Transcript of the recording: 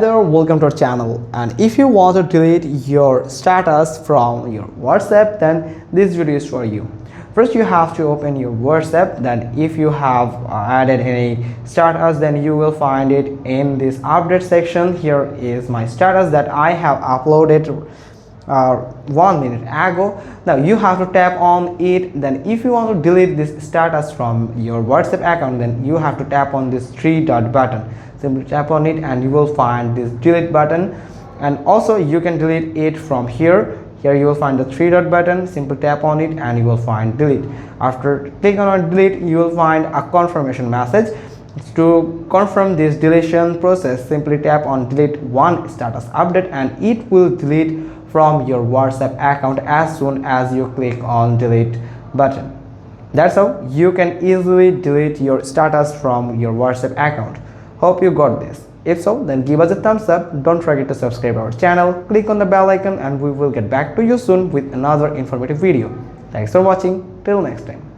There, welcome to our channel. And if you want to delete your status from your WhatsApp, then this video is for you. First, you have to open your WhatsApp. Then if you have added any status, then you will find it in this update section. Here is my status that I have uploaded 1 minute ago. Now you have to tap on it. Then if you want to delete this status from your WhatsApp account, then you have to tap on this three dot button. Simply tap on it and you will find this delete button, and also you can delete it from here. Here you will find the three dot button. Simply tap on it and you will find delete. After clicking on delete, you will find a confirmation message. To confirm this deletion process, simply tap on delete one status update and it will delete from your WhatsApp account as soon as you click on delete button. That's how you can easily delete your status from your WhatsApp account. Hope you got this. If so, then give us a thumbs up. Don't forget to subscribe our channel, click on the bell icon, and we will get back to you soon with another informative video. Thanks for watching. Till next time.